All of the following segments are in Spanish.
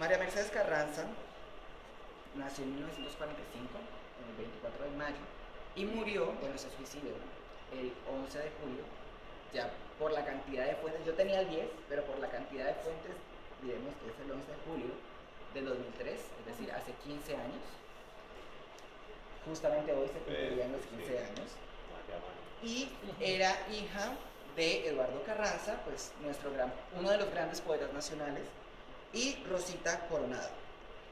María Mercedes Carranza nació en 1945, el 24 de mayo, y murió, bueno, se suicidó el 11 de julio, ya por la cantidad de fuentes, yo tenía el 10, pero por la cantidad de fuentes, diremos que es el 11 de julio del 2003, es decir, hace 15 años. Justamente hoy se cumplirían los 15 años. Y era hija de Eduardo Carranza, pues uno de los grandes poetas nacionales, y Rosita Coronado.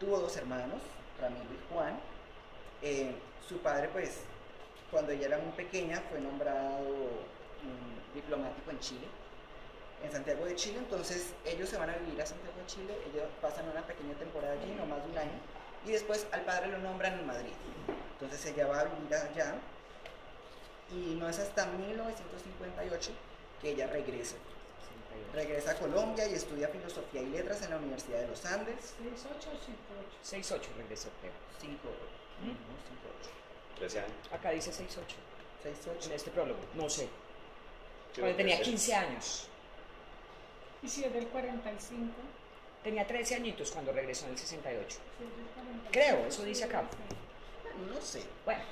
Tuvo dos hermanos, Ramiro y Juan. Su padre, pues, cuando ella era muy pequeña, fue nombrado diplomático en Chile, en Santiago de Chile. Entonces ellos se van a vivir a Santiago de Chile, ellos pasan una pequeña temporada allí, no más de un año, y después al padre lo nombran en Madrid. Entonces ella va a vivir allá, y no es hasta 1958 que ella regresa. Regresa a Colombia y estudia Filosofía y Letras en la Universidad de los Andes. 6'8" o 5'8". 6'8" regresó, creo. 5'8". 13 años. Acá dice 6'8". 6'8". En este prólogo, no sé. Sí, Cuando tenía 13. 15 años. Y si es del 45, Tenía 13 añitos cuando regresó en el 68. si es del 45, Creo, eso dice acá. No sé. Bueno,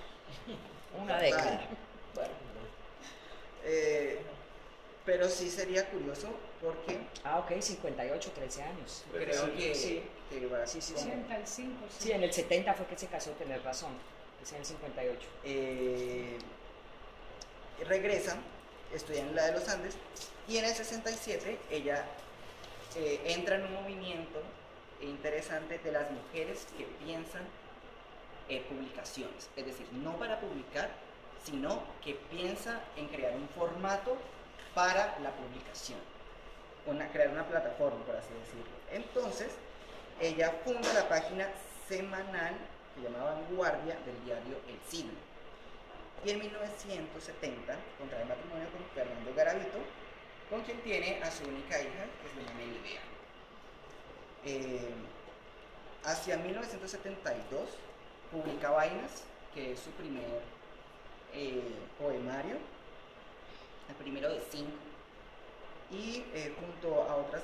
una década. Bueno. Pero sí sería curioso porque Ah, ok, 58, 13 años. creo que, sí. que va Sí, sí, como- 65, Sí, en el 70 fue que se casó, tenés razón. Es en el 58. Regresa, estudia en la de los Andes, y en el 67 ella entra en un movimiento interesante de las mujeres que piensan publicaciones, es decir, no para publicar, sino que piensa en crear un formato para la publicación, crear una plataforma, por así decirlo. Entonces, ella funda la página semanal que llamaba Vanguardia del diario El Siglo. Y en 1970 contrae matrimonio con Fernando Garavito, con quien tiene a su única hija, que se llama Melibea. Hacia 1972 publica Vainas, que es su primer poemario, el primero de 5. Y junto a otras,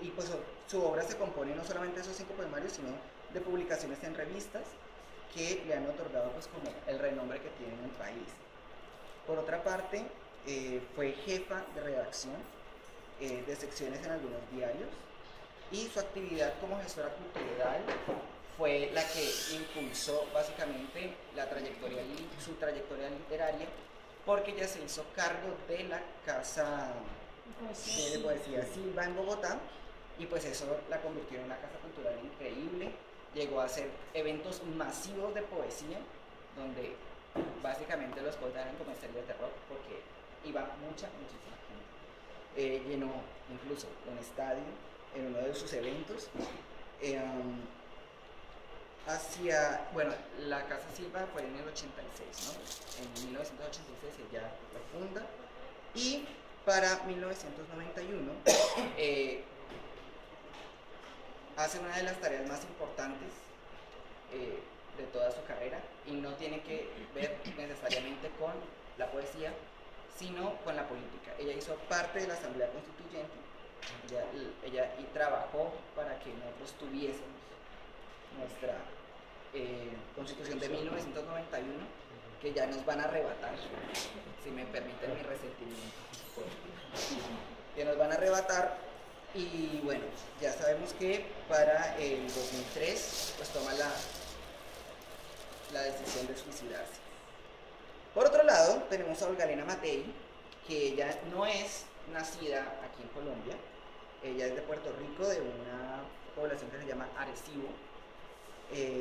y pues su obra se compone no solamente de esos 5 poemarios, sino de publicaciones en revistas que le han otorgado pues como el renombre que tiene en el país. Por otra parte, fue jefa de redacción de secciones en algunos diarios, y su actividad como gestora cultural fue la que impulsó básicamente su trayectoria literaria, porque ella se hizo cargo de la casa de poesía Silva en Bogotá, y pues eso la convirtió en una casa cultural increíble. Llegó a hacer eventos masivos de poesía, donde básicamente los poetas eran como series de terror, porque iba muchísima gente. Llenó incluso un estadio en uno de sus eventos. Bueno, la Casa Silva fue en el 86, ¿no? En 1986 ella la funda, y para 1991 hace una de las tareas más importantes de toda su carrera, y no tiene que ver necesariamente con la poesía, sino con la política. Ella hizo parte de la Asamblea Constituyente, ella y trabajó para que nosotros tuviésemos nuestra Constitución de 1991, que ya nos van a arrebatar, si me permiten mi resentimiento, que nos van a arrebatar. Y bueno, ya sabemos que para el 2003 pues toma la decisión de suicidarse. Por otro lado, tenemos a Olga Elena Matei, que ella no es nacida aquí en Colombia, ella es de Puerto Rico, de una población que se llama Arecibo.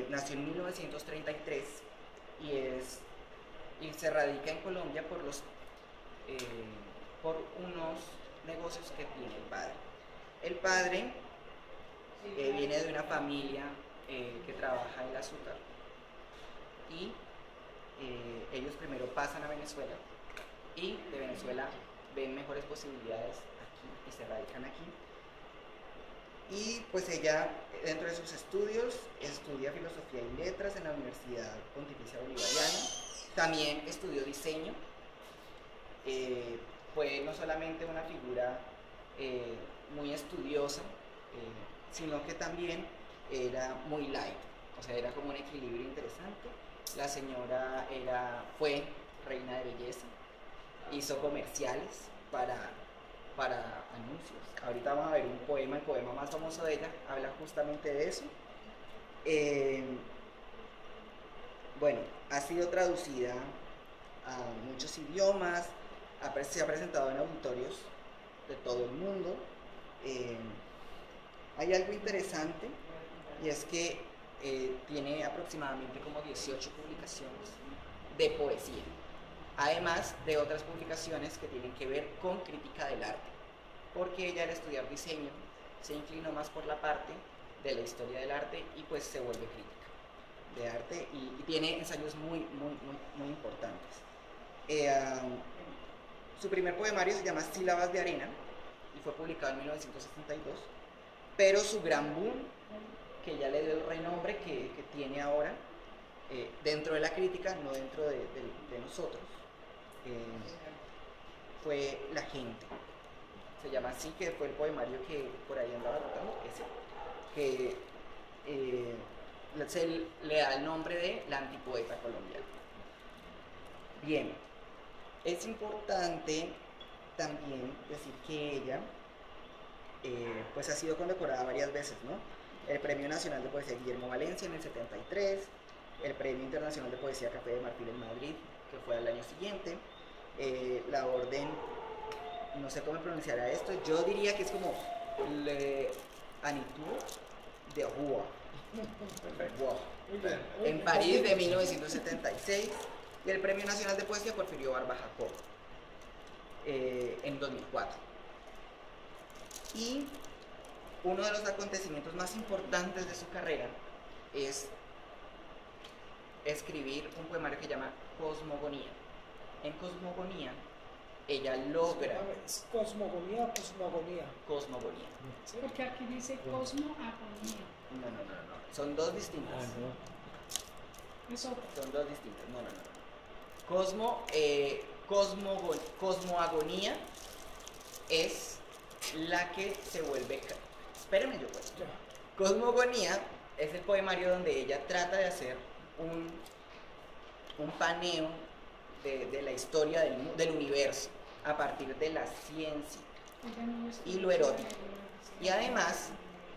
Nació en 1933 y se radica en Colombia por unos negocios que tiene el padre. El padre viene de una familia que trabaja el azúcar, y ellos primero pasan a Venezuela, y de Venezuela ven mejores posibilidades aquí y se radican aquí. Y pues ella, dentro de sus estudios, estudia Filosofía y Letras en la Universidad Pontificia Bolivariana. También estudió diseño. Fue no solamente una figura muy estudiosa, sino que también era muy light, o sea, era como un equilibrio interesante. La señora fue reina de belleza, hizo comerciales para anuncios. Ahorita vamos a ver un poema, el poema más famoso de ella, habla justamente de eso. Bueno, ha sido traducida a muchos idiomas, se ha presentado en auditorios de todo el mundo. Hay algo interesante y es que tiene aproximadamente como 18 publicaciones de poesía, además de otras publicaciones que tienen que ver con crítica del arte, porque ella al estudiar diseño se inclinó más por la parte de la historia del arte y pues se vuelve crítica de arte y tiene ensayos muy importantes. Su primer poemario se llama Sílabas de Arena y fue publicado en 1962, pero su gran boom, que ya le dio el renombre que tiene ahora dentro de la crítica, no dentro de nosotros, fue La Gente. Se llama así, que fue el poemario que por ahí andaba rotando, ese, que se le da el nombre de la antipoeta colombiana. Bien, es importante también decir que ella pues ha sido condecorada varias veces, ¿no? El Premio Nacional de Poesía Guillermo Valencia en el 73, el Premio Internacional de Poesía Café de Marfil en Madrid, que fue al año siguiente, la Orden, no sé cómo pronunciará esto, yo diría que es como Le Anitou de Rouen, en París de 1976, y el Premio Nacional de Poesía Porfirio Barba Jacob en 2004. Y uno de los acontecimientos más importantes de su carrera es escribir un poemario que se llama Cosmogonía. En Cosmogonía, ella logra... ¿Es cosmogonía o cosmogonía? Cosmogonía. ¿Sí? Porque aquí dice cosmoagonía. No. Son dos distintas. Es otra. Son dos distintas. No. Cosmoagonía es la que se vuelve... Espérenme, yo pues. Cosmogonía es el poemario donde ella trata de hacer un paneo de la historia del universo a partir de la ciencia y lo erótico. Y además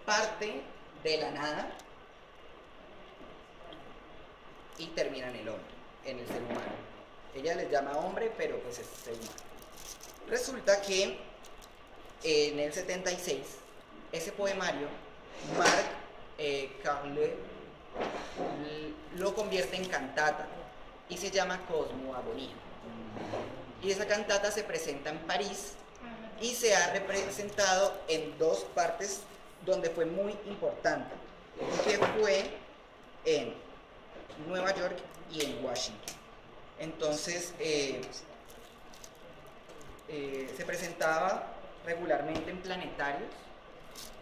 parte de la nada y termina en el hombre, en el ser humano. Ella les llama hombre, pero pues es ser humano. Resulta que en el 76, ese poemario, Marc Carle lo convierte en cantata y se llama Cosmoagonía. Y esa cantata se presenta en París y se ha representado en dos partes donde fue muy importante, que fue en Nueva York y en Washington. Entonces se presentaba regularmente en planetarios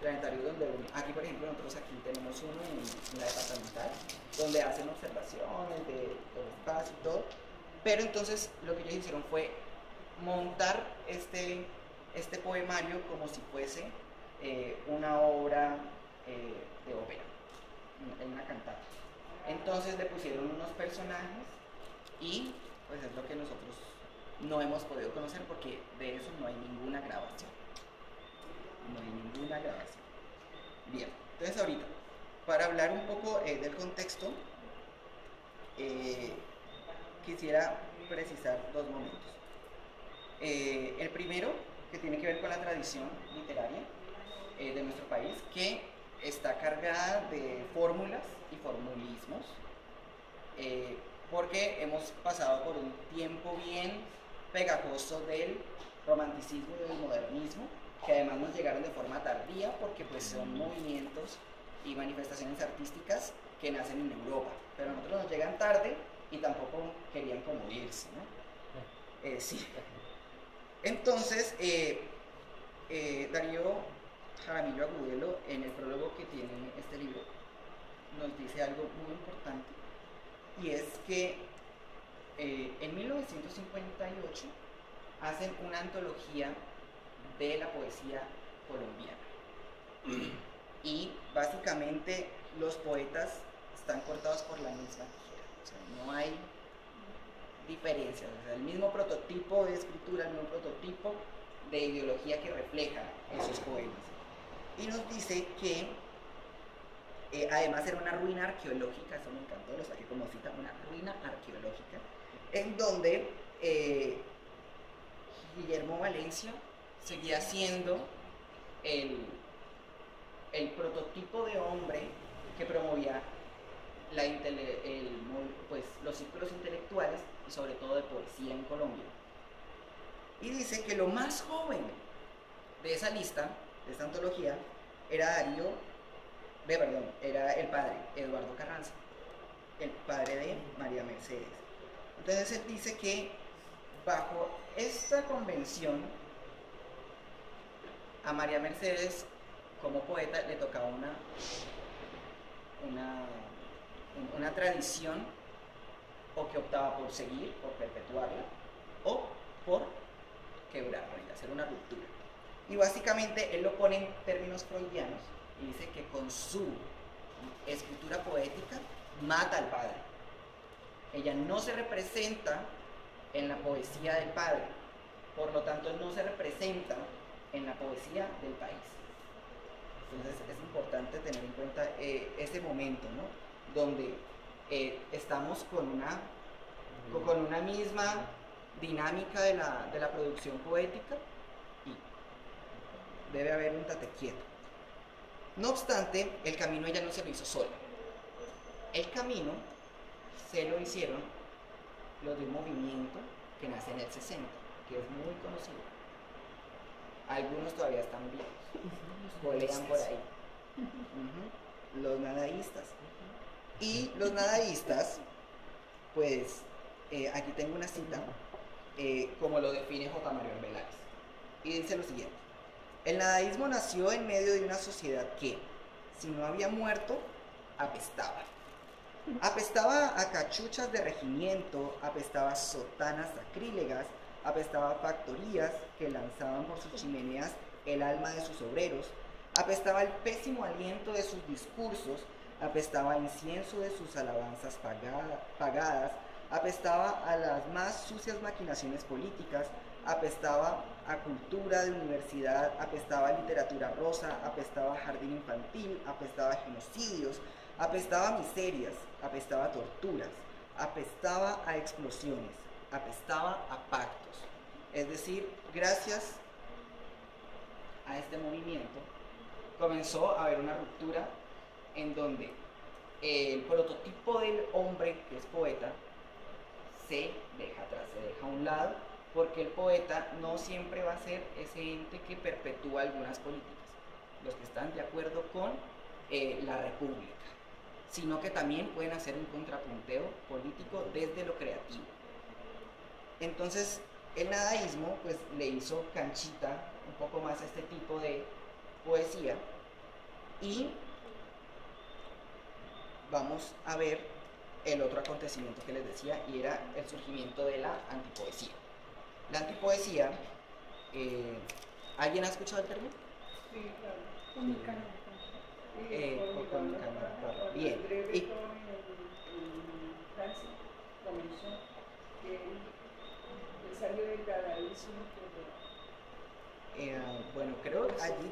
donde aquí por ejemplo nosotros aquí tenemos uno en la departamental donde hacen observaciones del espacio y todo, pero entonces lo que ellos hicieron fue montar este poemario como si fuese una obra de ópera, en una cantata. Entonces le pusieron unos personajes y pues es lo que nosotros no hemos podido conocer porque de eso no hay ninguna grabación. Bien, entonces ahorita, para hablar un poco del contexto, quisiera precisar dos momentos. El primero, que tiene que ver con la tradición literaria de nuestro país, que está cargada de fórmulas y formulismos, porque hemos pasado por un tiempo bien pegajoso del romanticismo y del modernismo, que además nos llegaron de forma tardía porque pues son movimientos y manifestaciones artísticas que nacen en Europa, pero a nosotros nos llegan tarde y tampoco querían como irse, ¿no? Sí. Entonces, Darío Jaramillo Agudelo, en el prólogo que tiene este libro, nos dice algo muy importante, y es que en 1958 hacen una antología de la poesía colombiana. y básicamente los poetas están cortados por la misma tijera, o sea, no hay diferencias, o sea, el mismo prototipo de escritura, el mismo prototipo de ideología que refleja esos poemas. Y nos dice que además era una ruina arqueológica, eso me encantó, lo saqué como cita, una ruina arqueológica, en donde Guillermo Valencia seguía siendo el prototipo de hombre que promovía pues, los círculos intelectuales y sobre todo de poesía en Colombia. Y dice que lo más joven de esa lista, de esta antología, era era el padre Eduardo Carranza, el padre de María Mercedes. Entonces él dice que bajo esta convención a María Mercedes como poeta le tocaba una tradición, o que optaba por seguir, por perpetuarla, o por quebrarla y hacer una ruptura. Y básicamente él lo pone en términos freudianos y dice que con su escritura poética mata al padre. Ella no se representa en la poesía del padre, por lo tanto no se representa en la poesía del país. Entonces es importante tener en cuenta ese momento, ¿no? Donde estamos con una misma dinámica de la producción poética y debe haber un tate quieto. No obstante, el camino ella no se lo hizo sola. El camino se lo hicieron los de un movimiento que nace en el 60, que es muy conocido. Algunos todavía están vivos, colean por ahí. Los nadaístas. Y los nadaístas, pues, aquí tengo una cita, como lo define J. Mario Arbeláez. Y dice lo siguiente: el nadaísmo nació en medio de una sociedad que, si no había muerto, apestaba. Apestaba a cachuchas de regimiento, apestaba a sotanas sacrílegas, apestaba a factorías que lanzaban por sus chimeneas el alma de sus obreros, apestaba el pésimo aliento de sus discursos, apestaba a incienso de sus alabanzas pagadas, apestaba a las más sucias maquinaciones políticas, apestaba a cultura de universidad, apestaba a literatura rosa, apestaba a jardín infantil, apestaba a genocidios, apestaba a miserias, apestaba a torturas, apestaba a explosiones, apestaba a pactos. Es decir, gracias a este movimiento comenzó a haber una ruptura en donde el prototipo del hombre que es poeta se deja atrás, se deja a un lado, porque el poeta no siempre va a ser ese ente que perpetúa algunas políticas, los que están de acuerdo con la república, sino que también pueden hacer un contrapunteo político desde lo creativo. Entonces el nadaísmo pues le hizo canchita un poco más a este tipo de poesía, y vamos a ver el otro acontecimiento que les decía, y era el surgimiento de la antipoesía. La antipoesía, ¿alguien ha escuchado el término? Sí, claro. Con mi canal. Con mi canal, bien. Y, Francia comenzó que él salió del dadaísmo. bueno, creo allí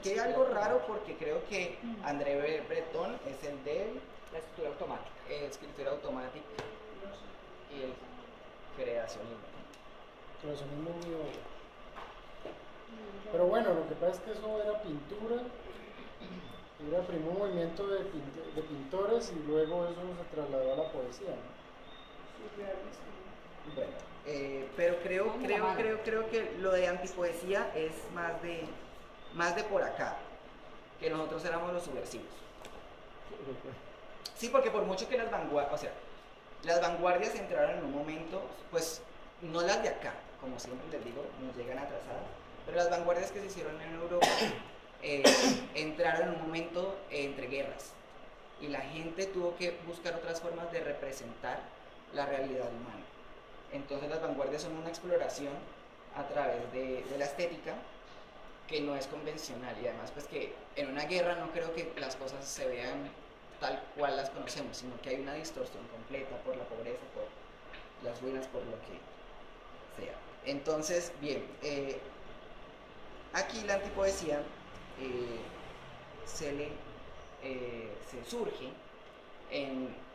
que hay algo raro, porque creo que André Breton es el de La escritura automática. escritura automática y el creacionismo. Creacionismo muy obvio. Pero bueno, lo que pasa es que eso era pintura, era primero un movimiento de pintores y luego eso se trasladó a la poesía, ¿no? Bueno, pero creo que lo de antipoesía es más de por acá, que nosotros éramos los subversivos. Sí, porque por mucho que las vanguardias entraron en un momento, pues no las de acá, como siempre les digo, nos llegan atrasadas, pero las vanguardias que se hicieron en Europa entraron en un momento entre guerras, y la gente tuvo que buscar otras formas de representar la realidad humana. Entonces las vanguardias son una exploración a través de la estética, que no es convencional, y además pues que en una guerra no creo que las cosas se vean tal cual las conocemos, sino que hay una distorsión completa por la pobreza, por las ruinas, por lo que sea. Entonces, bien, aquí la antipoesía se surge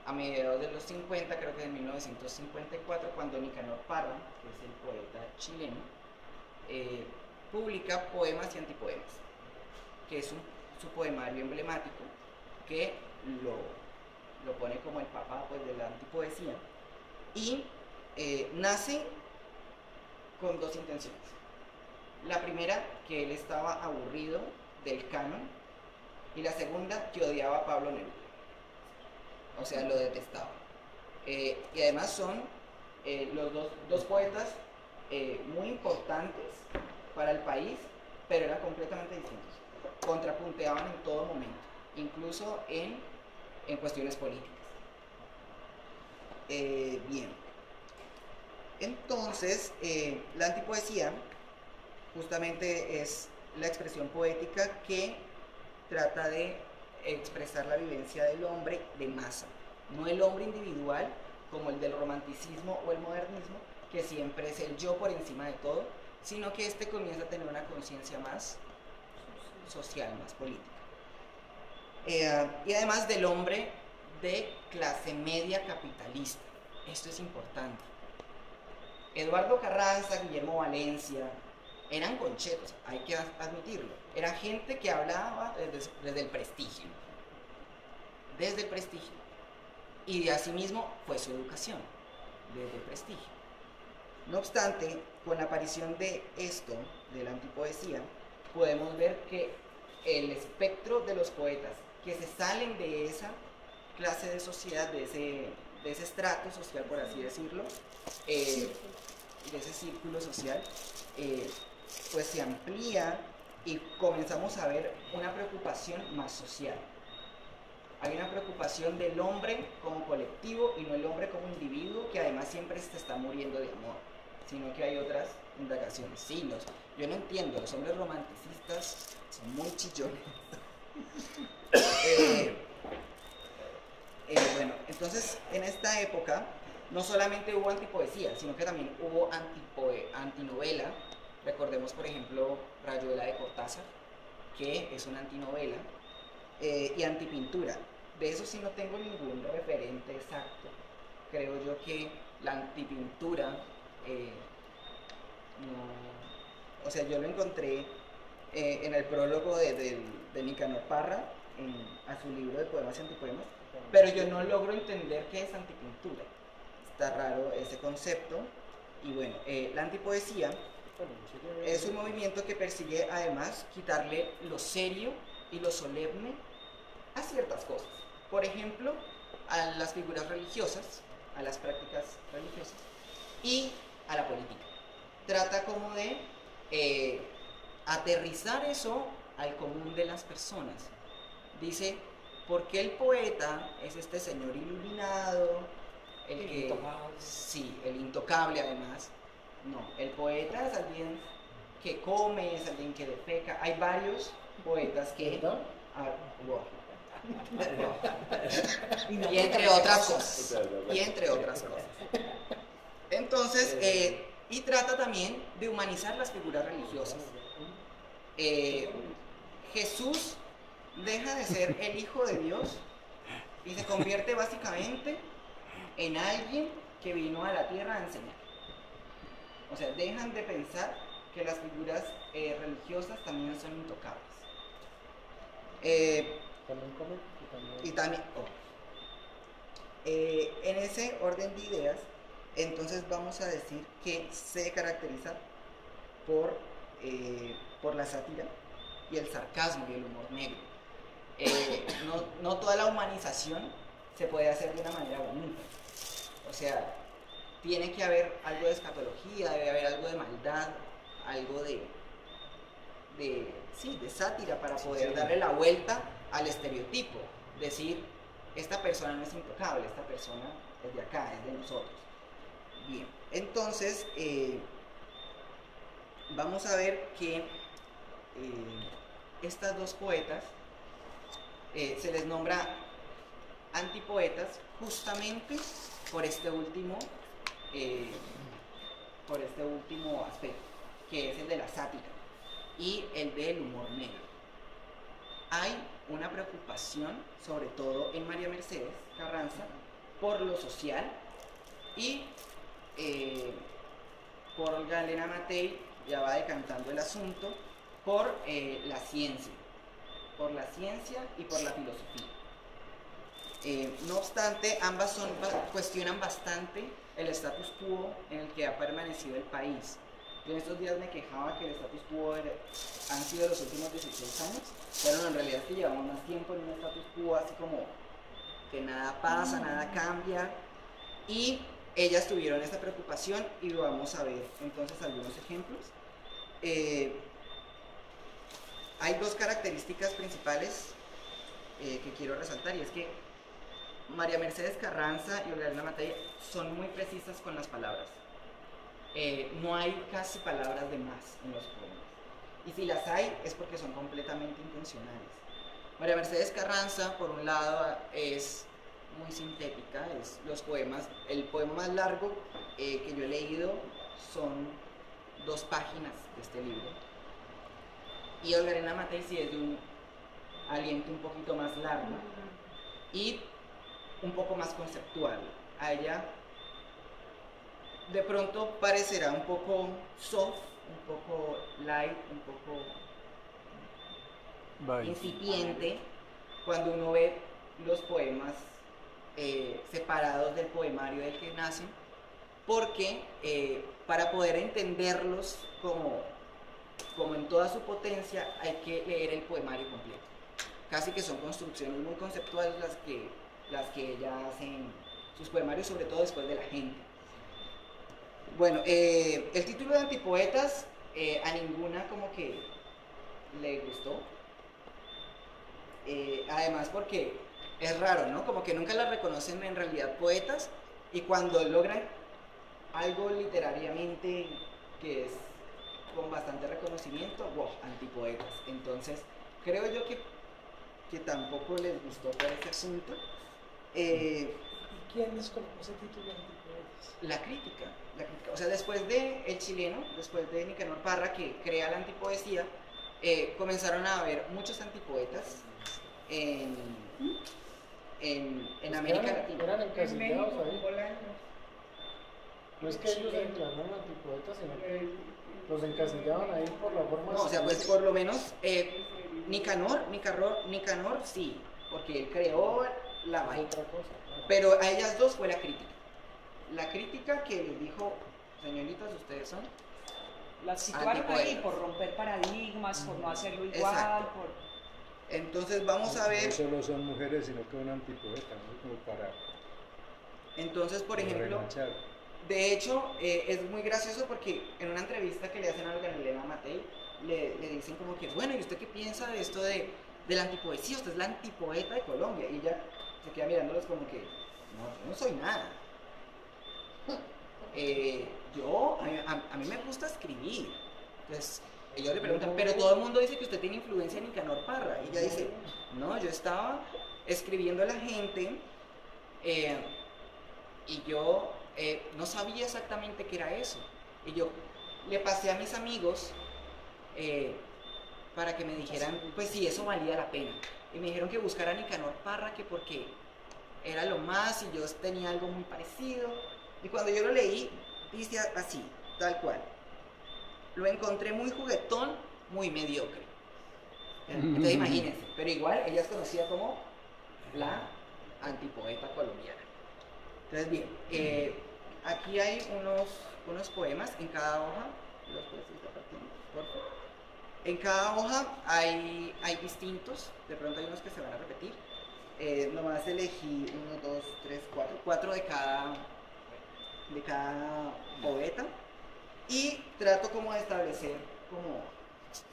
a mediados de los 50, creo que en 1954, cuando Nicanor Parra, que es el poeta chileno, publica Poemas y Antipoemas, que es su poemario emblemático, que lo pone como el papá pues, de la antipoesía, y nace con dos intenciones. La primera, que él estaba aburrido del canon, y la segunda, que odiaba a Pablo Neruda, o sea, lo detestaba. Y además son los dos poetas muy importantes para el país, pero eran completamente distintos. Contrapunteaban en todo momento, incluso en cuestiones políticas. Bien. Entonces, la antipoesía justamente es la expresión poética que trata de expresar la vivencia del hombre de masa, no el hombre individual como el del romanticismo o el modernismo, que siempre es el yo por encima de todo, sino que este comienza a tener una conciencia más social, más política. Y además del hombre de clase media capitalista. Esto es importante. Eduardo Carranza, Guillermo Valencia, eran conchetos, hay que admitirlo. Era gente que hablaba desde el prestigio. Desde el prestigio. Y de asimismo fue su educación, desde el prestigio. No obstante, con la aparición de esto, de la antipoesía, podemos ver que el espectro de los poetas que se salen de esa clase de sociedad, de ese estrato social, por así decirlo, de ese círculo social, pues se amplía y comenzamos a ver una preocupación más social. Hay una preocupación del hombre como colectivo y no el hombre como individuo, que además siempre se está muriendo de amor, sino que hay otras indagaciones. Sí, yo no entiendo, los hombres romanticistas son muy chillones. Bueno, entonces en esta época no solamente hubo antipoesía, sino que también hubo antinovela. Recordemos, por ejemplo, Rayuela de Cortázar, que es una antinovela, y antipintura. De eso sí no tengo ningún referente exacto. Creo yo que la antipintura, o sea, yo lo encontré en el prólogo de Nicanor Parra, a su libro de poemas y antipoemas, pero yo no logro entender qué es antipintura. Está raro ese concepto. Y bueno, la antipoesía es un movimiento que persigue además quitarle lo serio y lo solemne a ciertas cosas. Por ejemplo, a las figuras religiosas, a las prácticas religiosas y a la política. Trata como de aterrizar eso al común de las personas. Dice, ¿por qué el poeta es este señor iluminado? El intocable. Sí, el intocable además. No, el poeta es alguien que come, es alguien que defeca. Hay varios poetas que... Y entre otras cosas. Y entre otras cosas. Entonces, y trata también de humanizar las figuras religiosas. Jesús deja de ser el Hijo de Dios y se convierte básicamente en alguien que vino a la tierra a enseñar. O sea, dejan de pensar que las figuras religiosas también son intocables. También comen y también en ese orden de ideas, entonces vamos a decir que se caracteriza por la sátira y el sarcasmo y el humor negro. No toda la humanización se puede hacer de una manera bonita. O sea, tiene que haber algo de escatología, debe haber algo de maldad, algo de sátira para poder darle la vuelta al estereotipo. Decir, esta persona no es intocable, esta persona es de acá, es de nosotros. Bien, entonces vamos a ver que estas dos poetas se les nombra antipoetas justamente por este último aspecto, que es el de la sátira y el del humor negro. Hay una preocupación, sobre todo en María Mercedes Carranza, por lo social, y por Olga Elena Matei ya va decantando el asunto por la ciencia y por la filosofía. No obstante, ambas cuestionan bastante el status quo en el que ha permanecido el país. Yo en estos días me quejaba que el status quo han sido los últimos 16 años, pero no, en realidad es que llevamos más tiempo en un status quo así como que nada pasa, nada cambia, y ellas tuvieron esta preocupación y lo vamos a ver entonces algunos ejemplos. Hay dos características principales que quiero resaltar, y es que María Mercedes Carranza y Olga Elena Matei son muy precisas con las palabras. No hay casi palabras de más en los poemas, y si las hay es porque son completamente intencionales. María Mercedes Carranza, por un lado, es muy sintética, es los poemas, el poema más largo que yo he leído son 2 páginas de este libro, y Olga Elena Matei sí es de un aliento un poquito más largo y un poco más conceptual. A ella de pronto parecerá un poco soft, un poco light, un poco incipiente cuando uno ve los poemas separados del poemario del que nacen, porque para poder entenderlos como en toda su potencia hay que leer el poemario completo. Casi que son construcciones muy conceptuales las que ella hace en sus poemarios, sobre todo después de La gente. Bueno, el título de Antipoetas a ninguna como que le gustó, además porque es raro, ¿no? Como que nunca las reconocen en realidad poetas, y cuando logran algo literariamente que es con bastante reconocimiento, wow, antipoetas. Entonces creo yo que tampoco les gustó por ese asunto. ¿Y quién les colocó ese título de antipoetas? La crítica. O sea, después de El Chileno, después de Nicanor Parra, que crea la antipoesía, comenzaron a haber muchos antipoetas en América Latina. Eran En encasillados México, ahí. Bolaños. No es que ellos se declararon antipoetas, sino que los encasillaban ahí por la forma. No, o sea, pues por lo menos Nicanor sí, porque él creó la vaina. Otra cosa, claro. Pero a ellas dos fue la crítica. La crítica que les dijo, señoritas, ustedes son Las situaron ahí antipoetas. por romper paradigmas, por no hacerlo igual, Exacto. por... Entonces vamos a ver. No solo son mujeres, sino que un antipoeta, ¿no? Como para Entonces, por ejemplo, remanchar. de hecho, es muy gracioso porque en una entrevista que le hacen a Olga Elena Matei, le dicen como que, bueno, ¿y usted qué piensa de esto de la antipoesía? Usted es la antipoeta de Colombia. Y ella se queda mirándolos como que, no, yo no soy nada. A mí me gusta escribir. Entonces, ellos le preguntan, pero todo el mundo dice que usted tiene influencia en Nicanor Parra. Y ella dice, no, yo estaba escribiendo a la gente y yo no sabía exactamente qué era eso. Y yo le pasé a mis amigos para que me dijeran, pues si eso valía la pena. Y me dijeron que buscara a Nicanor Parra, que porque era lo más, y yo tenía algo muy parecido. Y cuando yo lo leí, dice así, tal cual. Lo encontré muy juguetón, muy mediocre. Entonces imagínense, pero igual ella es conocida como la antipoeta colombiana. Entonces bien, aquí hay unos poemas en cada hoja. ¿Los puedes ir compartiendo, por favor? En cada hoja hay distintos, de pronto hay unos que se van a repetir. Nomás elegí 1, 2, 3, 4 de cada poeta, y trato como de establecer como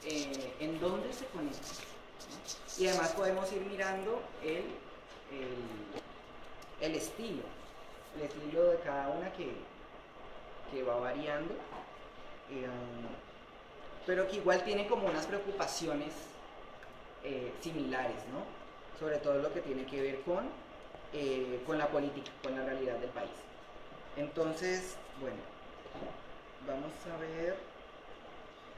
en dónde se conectan, ¿no? Y además podemos ir mirando el estilo de cada una que va variando. pero que igual tiene como unas preocupaciones similares, ¿no? Sobre todo lo que tiene que ver con la política, con la realidad del país. Entonces, bueno, vamos a ver.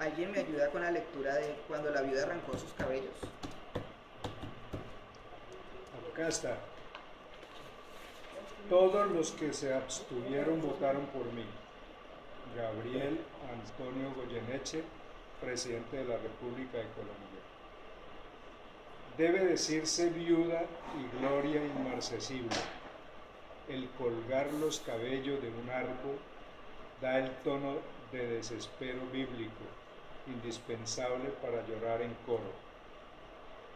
¿Alguien me ayuda con la lectura de cuando la viuda arrancó sus cabellos? Acá está. Todos los que se abstuvieron votaron por mí. Gabriel Antonio Goyeneche, presidente de la República de Colombia. Debe decirse viuda y gloria inmarcesible. El colgar los cabellos de un árbol da el tono de desespero bíblico, indispensable para llorar en coro.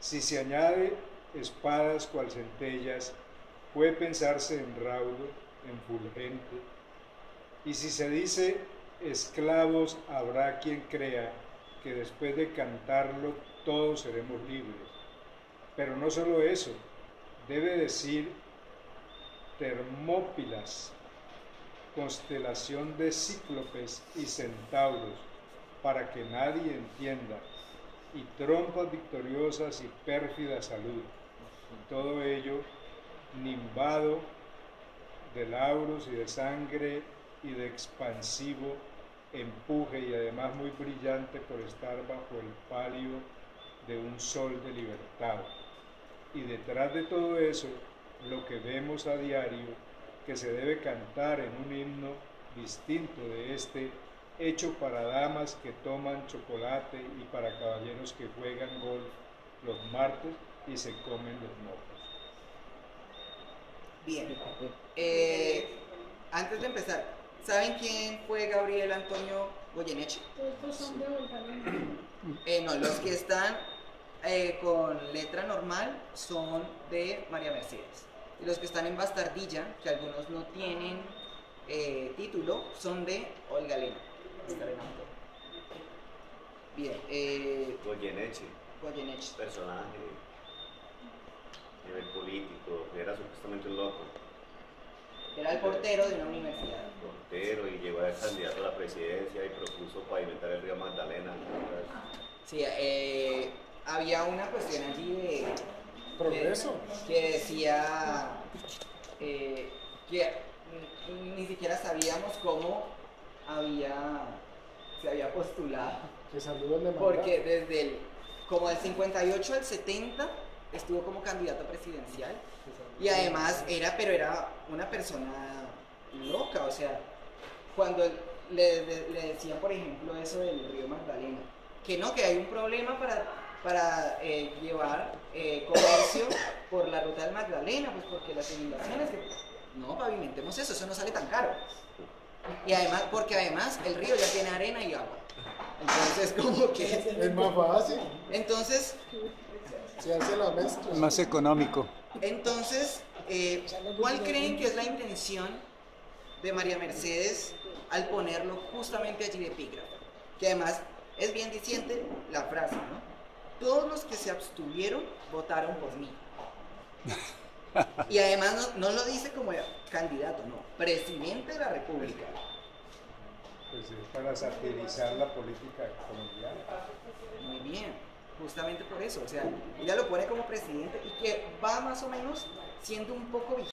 Si se añade espadas cual centellas, puede pensarse en raudo, en fulgente, y si se dice esclavos, habrá quien crea que después de cantarlo todos seremos libres. Pero no solo eso, debe decir Termópilas, constelación de cíclopes y centauros, para que nadie entienda, y trompas victoriosas y pérfida salud, todo ello nimbado de lauros y de sangre y de expansivo empuje, y además muy brillante por estar bajo el palio de un sol de libertad. Y detrás de todo eso, lo que vemos a diario, que se debe cantar en un himno distinto de este, hecho para damas que toman chocolate y para caballeros que juegan golf los martes y se comen los mocos. Bien. Antes de empezar, ¿saben quién fue Gabriel Antonio Goyeneche? Todos estos son de Olga Luna. No, los que están con letra normal son de María Mercedes. Y los que están en bastardilla, que algunos no tienen título, son de Olga Lena. Bien. Goyeneche, Goyeneche. personaje, nivel político, era supuestamente un loco. Era el portero de una universidad. Portero, y llegó a ser candidato a la presidencia y propuso pavimentar el río Magdalena. Sí, había una cuestión allí de Progreso. que decía que ni siquiera sabíamos cómo se había postulado, Que saludos de porque desde como del 58 al 70 estuvo como candidato presidencial, y además era una persona loca. O sea, cuando le decían, por ejemplo, eso del río Magdalena, que hay un problema para llevar comercio por la ruta del Magdalena, pues porque las inundaciones, no pavimentemos eso no sale tan caro. Y además, porque además el río ya tiene arena y agua. Entonces, como que... Es más fácil, Entonces, se hace la mezcla. Más económico. entonces ¿cuál creen que es la intención de María Mercedes al ponerlo justamente allí de epígrafe? Que además es bien diciente la frase, ¿no? Todos los que se abstuvieron votaron por mí. Y además no lo dice como candidato, no, presidente de la República. Pues es para satirizar la política colombiana. Muy bien, justamente por eso. O sea, ella lo pone como presidente y que va más o menos siendo un poco vigente.